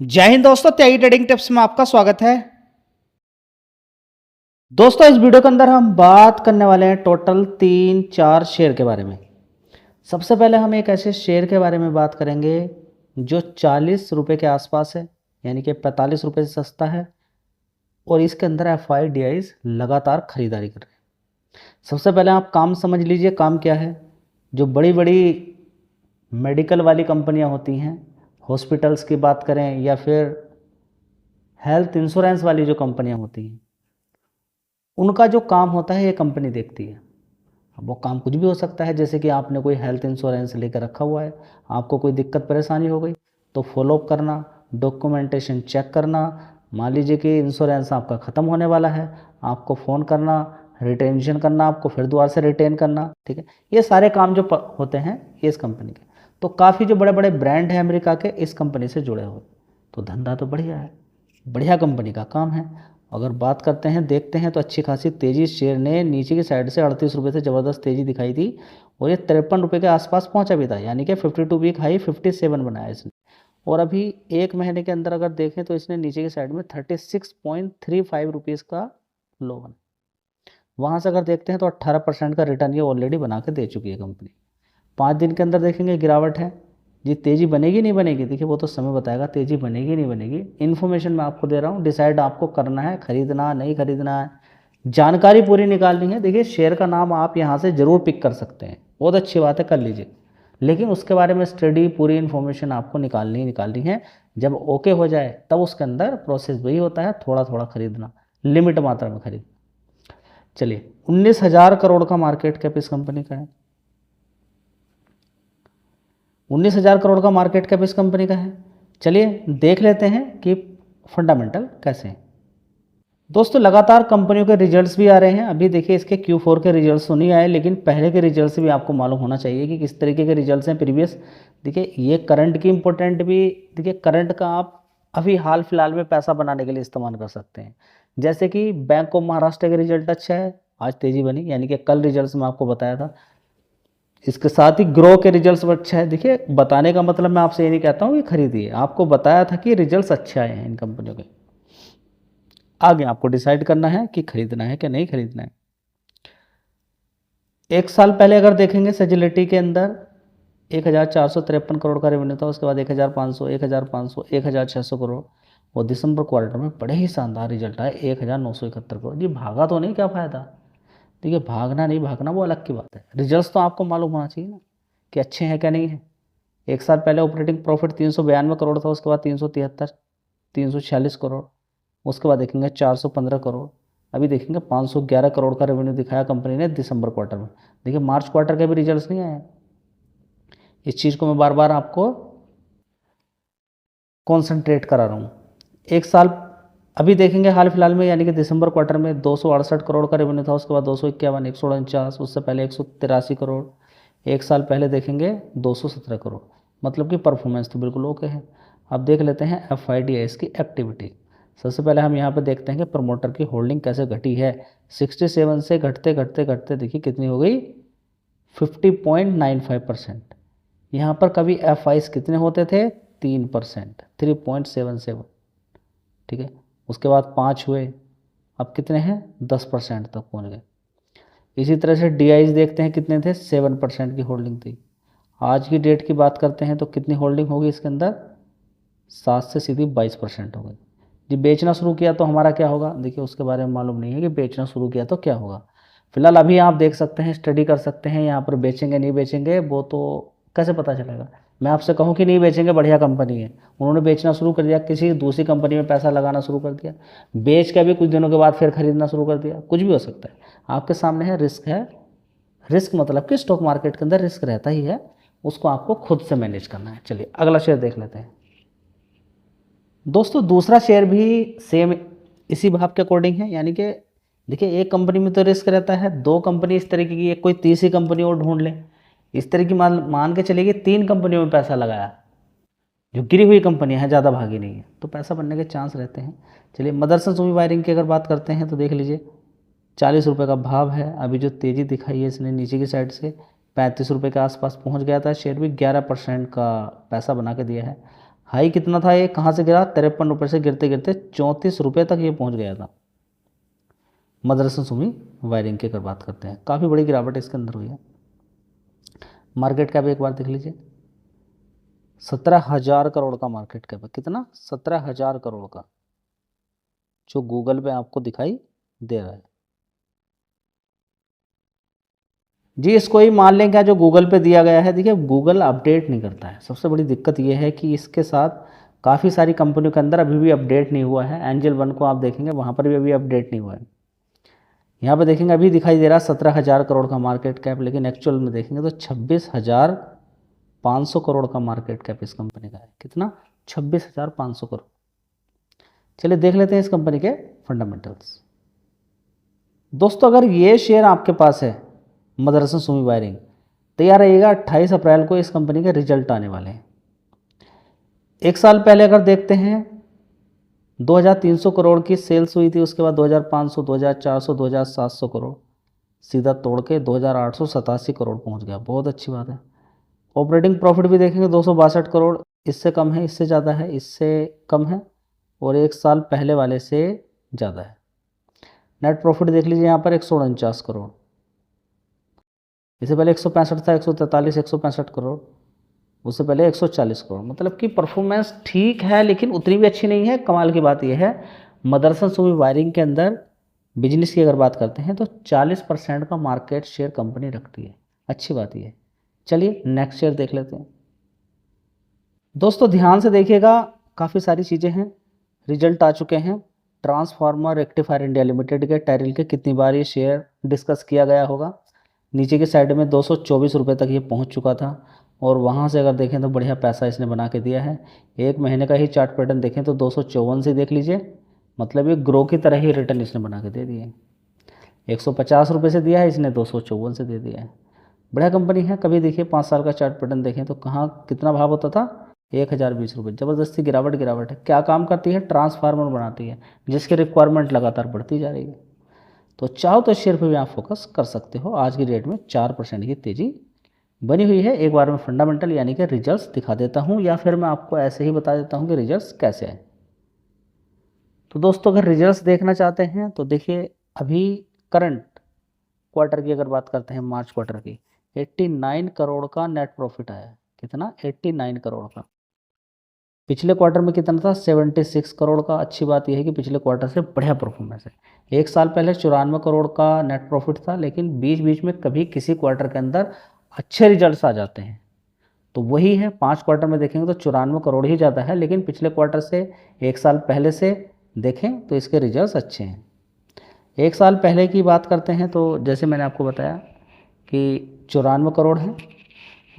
जय हिंद दोस्तों, त्यागी trading tips में आपका स्वागत है। दोस्तों इस वीडियो के अंदर हम बात करने वाले हैं टोटल 3-4 शेयर के बारे में। सबसे पहले हम एक ऐसे शेयर के बारे में बात करेंगे जो 40 रुपये के आसपास है, यानी कि 45 रुपये से सस्ता है और इसके अंदर FIDIs लगातार खरीदारी कर रहे हैं। सबसे पहले आप काम समझ लीजिए, काम क्या है। जो बड़ी बड़ी मेडिकल वाली कंपनियां होती हैं, हॉस्पिटल्स की बात करें या फिर हेल्थ इंश्योरेंस वाली जो कंपनियां होती हैं, उनका जो काम होता है ये कंपनी देखती है। अब वो काम कुछ भी हो सकता है, जैसे कि आपने कोई हेल्थ इंश्योरेंस लेकर रखा हुआ है, आपको कोई दिक्कत परेशानी हो गई तो फॉलोअप करना, डॉक्यूमेंटेशन चेक करना। मान लीजिए कि इंश्योरेंस आपका ख़त्म होने वाला है, आपको फ़ोन करना, रिटेंशन करना, आपको फिर दोबारा से रिटेन करना। ठीक है, ये सारे काम जो होते हैं ये इस कंपनी के। तो काफ़ी जो बड़े बड़े ब्रांड हैं अमेरिका के, इस कंपनी से जुड़े हुए, तो धंधा तो बढ़िया है, बढ़िया कंपनी का काम है। अगर बात करते हैं, देखते हैं तो अच्छी खासी तेज़ी, शेयर ने नीचे की साइड से 38 रुपये से ज़बरदस्त तेज़ी दिखाई थी और ये 53 रुपये के आसपास पहुंचा भी था, यानी कि 52 वीक हाई 57 बनाया इसने। और अभी एक महीने के अंदर अगर देखें तो इसने नीचे की साइड में 36.35 रुपीज़ का लो बना। वहाँ से अगर देखते हैं तो 18% का रिटर्न ये ऑलरेडी बना के दे चुकी है कंपनी। 5 दिन के अंदर देखेंगे गिरावट है। जी तेज़ी बनेगी नहीं बनेगी, देखिए वो तो समय बताएगा, तेज़ी बनेगी नहीं बनेगी। इन्फॉर्मेशन मैं आपको दे रहा हूँ, डिसाइड आपको करना है, खरीदना नहीं खरीदना है, जानकारी पूरी निकालनी है। देखिए शेयर का नाम आप यहाँ से ज़रूर पिक कर सकते हैं, बहुत अच्छी बात है, कर लीजिए, लेकिन उसके बारे में स्टडी पूरी इन्फॉर्मेशन आपको निकालनी है। जब ओके हो जाए तब उसके अंदर प्रोसेस वही होता है, थोड़ा थोड़ा खरीदना, लिमिट मात्रा में खरीद। चलिए, 19,000 करोड़ का मार्केट कैप इस कंपनी का है। 19,000 करोड़ का मार्केट कैप इस कंपनी का है। चलिए देख लेते हैं कि फंडामेंटल कैसे हैं। दोस्तों लगातार कंपनियों के रिजल्ट्स भी आ रहे हैं। अभी देखिए इसके Q4 के रिजल्ट्स तो नहीं आए, लेकिन पहले के रिजल्ट्स भी आपको मालूम होना चाहिए कि किस तरीके के रिजल्ट्स हैं प्रीवियस। देखिए ये करंट की इंपॉर्टेंट भी, देखिए करंट का आप अभी हाल फिलहाल में पैसा बनाने के लिए इस्तेमाल कर सकते हैं। जैसे कि बैंक ऑफ महाराष्ट्र का रिजल्ट अच्छा है, आज तेज़ी बनी, यानी कि कल रिजल्ट्स में आपको बताया था। इसके साथ ही ग्रो के रिजल्ट्स अच्छा है। देखिए बताने का मतलब मैं आपसे ये नहीं कहता हूँ कि खरीदिए, आपको बताया था कि रिजल्ट्स अच्छे आए हैं इन कंपनियों के। आगे आपको डिसाइड करना है कि खरीदना है कि नहीं खरीदना है। एक साल पहले अगर देखेंगे सजिलिटी के अंदर 1,453 करोड़ का रेवेन्यू था, उसके बाद 1,500, 1,500, 1,600 करोड़, और दिसंबर क्वार्टर में बड़े ही शानदार रिजल्ट आए 1,971 करोड़। जी भागा तो नहीं, क्या फ़ायदा। देखिए भागना नहीं भागना वो अलग की बात है, रिजल्ट्स तो आपको मालूम होना चाहिए ना कि अच्छे हैं क्या नहीं है। एक साल पहले ऑपरेटिंग प्रॉफिट 392 करोड़ था, उसके बाद 373, 346 करोड़, उसके बाद देखेंगे 415 करोड़, अभी देखेंगे 511 करोड़ का रेवेन्यू दिखाया कंपनी ने दिसंबर क्वार्टर में। देखिए मार्च क्वार्टर के भी रिजल्ट्स नहीं आए। इस चीज़ को मैं बार बार आपको कॉन्सेंट्रेट करा रहा हूँ। एक साल अभी देखेंगे हाल फिलहाल में, यानी कि दिसंबर क्वार्टर में 268 करोड़ का रेवेन्यू था, उसके बाद 251, 149, उससे पहले 183 करोड़, एक साल पहले देखेंगे 217 करोड़। मतलब कि परफॉर्मेंस तो बिल्कुल ओके है। अब देख लेते हैं FIDIs की एक्टिविटी। सबसे पहले हम यहाँ पर देखते हैं कि प्रमोटर की होल्डिंग कैसे घटी है। 67 से घटते घटते घटते देखिए कितनी हो गई, 50.95%। यहाँ पर कभी FIs कितने होते थे, 3%, 3.77। ठीक है, उसके बाद 5 हुए, अब कितने हैं, 10% तक पहुँच गए। इसी तरह से DIs देखते हैं कितने थे, 7% की होल्डिंग थी। आज की डेट की बात करते हैं तो कितनी होल्डिंग होगी इसके अंदर, 7 से सीधी 22% हो गई। जी बेचना शुरू किया तो हमारा क्या होगा, देखिए उसके बारे में मालूम नहीं है कि बेचना शुरू किया तो क्या होगा। फिलहाल अभी आप देख सकते हैं, स्टडी कर सकते हैं, यहाँ पर बेचेंगे नहीं बेचेंगे वो तो कैसे पता चलेगा। मैं आपसे कहूँ कि नहीं बेचेंगे, बढ़िया कंपनी है, उन्होंने बेचना शुरू कर दिया, किसी दूसरी कंपनी में पैसा लगाना शुरू कर दिया, बेच के भी कुछ दिनों के बाद फिर खरीदना शुरू कर दिया, कुछ भी हो सकता है। आपके सामने है, रिस्क है। रिस्क मतलब कि स्टॉक मार्केट के अंदर रिस्क रहता ही है, उसको आपको खुद से मैनेज करना है। चलिए अगला शेयर देख लेते हैं। दोस्तों दूसरा शेयर भी सेम इसी भाव के अकॉर्डिंग है, यानी कि देखिए एक कंपनी में तो रिस्क रहता है, दो कंपनी इस तरीके की, एक कोई तीसरी कंपनी और ढूंढ ले, इस तरह की मान के चलिए कि 3 कंपनियों में पैसा लगाया, जो गिरी हुई कंपनियां हैं, ज़्यादा भागी नहीं है, तो पैसा बनने के चांस रहते हैं। चलिए मदरसन सुमी वायरिंग की अगर बात करते हैं तो देख लीजिए 40 रुपये का भाव है। अभी जो तेज़ी दिखाई है इसने नीचे की साइड से 35 रुपये के आसपास पहुंच गया था, शेयर भी 11% का पैसा बना के दिया है। हाई कितना था, ये कहाँ से गिरा, 53 रुपये से गिरते गिरते 34 रुपये तक ये पहुँच गया था। मदरसन सुमी वायरिंग की अगर बात करते हैं, काफ़ी बड़ी गिरावट इसके अंदर हुई है। मार्केट कैप एक बार देख लीजिए, 17,000 करोड़ का मार्केट कैप है। कितना, 17,000 करोड़ का, जो गूगल पे आपको दिखाई दे रहा है जी। इसको ही मान लें क्या, जो गूगल पे दिया गया है। देखिए गूगल अपडेट नहीं करता है, सबसे बड़ी दिक्कत ये है कि इसके साथ काफ़ी सारी कंपनियों के अंदर अभी भी अपडेट नहीं हुआ है। एंजल वन को आप देखेंगे वहाँ पर भी अभी अपडेट नहीं हुआ है। यहाँ पर देखेंगे अभी दिखाई दे रहा है 17,000 करोड़ का मार्केट कैप, लेकिन एक्चुअल में देखेंगे तो 26,500 करोड़ का मार्केट कैप इस कंपनी का है। कितना, 26,500 करोड़। चलिए देख लेते हैं इस कंपनी के फंडामेंटल्स। दोस्तों अगर ये शेयर आपके पास है मदरसन सुमी वायरिंग, तैयार रहिएगा, 28 अप्रैल को इस कंपनी के रिजल्ट आने वाले हैं। एक साल पहले अगर देखते हैं 2,300 करोड़ की सेल्स हुई थी, उसके बाद 2,500, 2,400, 2,700 करोड़, सीधा तोड़ के 2,887 करोड़ पहुंच गया। बहुत अच्छी बात है। ऑपरेटिंग प्रॉफिट भी देखेंगे 262 करोड़, इससे कम है, इससे ज़्यादा है, इससे कम है, और एक साल पहले वाले से ज़्यादा है। नेट प्रॉफिट देख लीजिए यहाँ पर 149 करोड़, इससे पहले 165 था, 143, 165 करोड़, उससे पहले 140 करोड़। मतलब कि परफॉर्मेंस ठीक है, लेकिन उतनी भी अच्छी नहीं है। कमाल की बात यह है, मदरसन सुमी वायरिंग के अंदर बिजनेस की अगर बात करते हैं तो 40% का मार्केट शेयर कंपनी रखती है। अच्छी बात यह है। चलिए नेक्स्ट शेयर देख लेते हैं। दोस्तों ध्यान से देखिएगा, काफ़ी सारी चीज़ें हैं, रिजल्ट आ चुके हैं। ट्रांसफार्मर रेक्टिफायर इंडिया लिमिटेड के, टेरिल के, कितनी बार ये शेयर डिस्कस किया गया होगा। नीचे की साइड में 224 रुपये तक ये पहुंच चुका था, और वहां से अगर देखें तो बढ़िया पैसा इसने बना के दिया है। एक महीने का ही चार्ट पैटर्न देखें तो 254 से देख लीजिए, मतलब ये ग्रो की तरह ही रिटर्न इसने बना के दे दिए हैं। 150 रुपये से दिया है इसने, 254 से दे दिया है। बढ़िया कंपनी है। कभी देखिए 5 साल का चार्ट पैटर्न देखें तो कहाँ कितना भाव होता था, 1,020 रुपये। ज़बरदस्ती गिरावट है। क्या काम करती है, ट्रांसफार्मर बनाती है, जिसकी रिक्वायरमेंट लगातार बढ़ती जा रही है। तो चाहो तो शेयर पर भी आप फोकस कर सकते हो। आज की डेट में 4% की तेज़ी बनी हुई है। एक बार मैं फंडामेंटल यानी कि रिजल्ट्स दिखा देता हूं, या फिर मैं आपको ऐसे ही बता देता हूं कि रिजल्ट्स कैसे हैं। तो दोस्तों अगर रिजल्ट्स देखना चाहते हैं तो देखिए, अभी करंट क्वार्टर की अगर बात करते हैं, मार्च क्वार्टर की, 89 करोड़ का नेट प्रॉफिट आया है। कितना, 89 करोड़ का। पिछले क्वार्टर में कितना था, 76 करोड़ का। अच्छी बात यह है कि पिछले क्वार्टर से बढ़िया परफॉर्मेंस है। एक साल पहले 94 करोड़ का नेट प्रॉफिट था, लेकिन बीच बीच में कभी किसी क्वार्टर के अंदर अच्छे रिजल्ट्स आ जाते हैं। तो वही है, 5 क्वार्टर में देखेंगे तो 94 करोड़ ही ज़्यादा है, लेकिन पिछले क्वार्टर से, एक साल पहले से देखें तो इसके रिजल्ट्स अच्छे हैं। एक साल पहले की बात करते हैं तो जैसे मैंने आपको बताया कि 94 करोड़ है,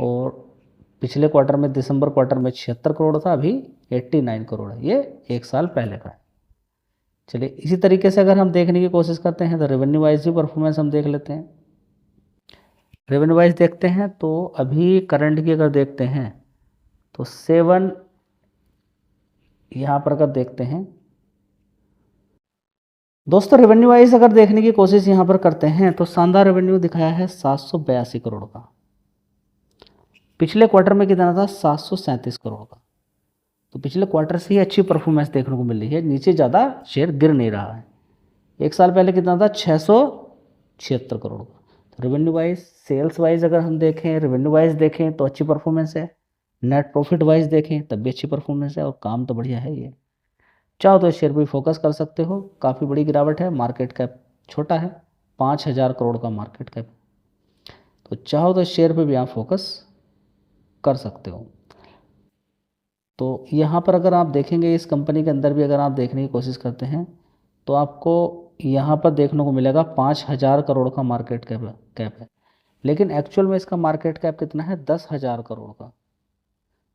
और पिछले क्वार्टर में, दिसंबर क्वार्टर में 76 करोड़ था, अभी 89 करोड़ है। ये एक साल पहले का है। चलिए इसी तरीके से अगर हम देखने की कोशिश करते हैं तो रेवेन्यू वाइज भी परफॉर्मेंस हम देख लेते हैं। रेवेन्यू वाइज देखते हैं तो अभी करंट की अगर देखते हैं तो 7, यहाँ पर अगर देखते हैं दोस्तों, रेवेन्यू वाइज अगर देखने की कोशिश यहाँ पर करते हैं तो शानदार रेवेन्यू दिखाया है 782 करोड़ का। पिछले क्वार्टर में कितना था, 737 करोड़ का। तो पिछले क्वार्टर से ही अच्छी परफॉर्मेंस देखने को मिल रही है, नीचे ज़्यादा शेयर गिर नहीं रहा है। एक साल पहले कितना था, 676 करोड़ का। तो रेवेन्यू वाइज, सेल्स वाइज अगर हम देखें, रेवेन्यू वाइज देखें तो अच्छी परफॉर्मेंस है। नेट प्रॉफिट वाइज देखें तब भी अच्छी परफॉर्मेंस है, और काम तो बढ़िया है। ये चाहो तो इस शेयर पर फोकस कर सकते हो। काफ़ी बड़ी गिरावट है, मार्केट कैप छोटा है, 5,000 करोड़ का मार्केट कैप। तो चाहो तो इस शेयर पर भी आप फोकस कर सकते हो। तो यहाँ पर अगर आप देखेंगे, इस कंपनी के अंदर भी अगर आप देखने की कोशिश करते हैं तो आपको यहाँ पर देखने को मिलेगा 5,000 करोड़ का मार्केट कैप है, लेकिन एक्चुअल में इसका मार्केट कैप कितना है, 10,000 करोड़ का।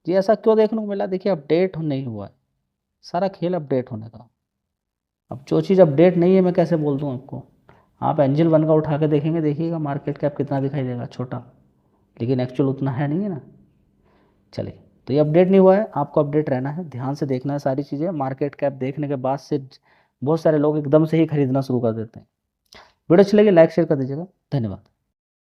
जी ऐसा क्यों देखने को मिला, देखिए अपडेट नहीं हुआ है, सारा खेल अपडेट होने का। अब जो चीज़ अपडेट नहीं है मैं कैसे बोल दूँ आपको। आप एंजल वन का उठा के देखेंगे, देखिएगा मार्केट कैप कितना दिखाई देगा, छोटा, लेकिन एक्चुअल उतना है नहीं है ना। चलिए, तो ये अपडेट नहीं हुआ है, आपको अपडेट रहना है, ध्यान से देखना है सारी चीज़ें। मार्केट कैप देखने के बाद से बहुत सारे लोग एकदम से ही खरीदना शुरू कर देते हैं। वीडियो अच्छी लगी लाइक शेयर कर दीजिएगा। धन्यवाद।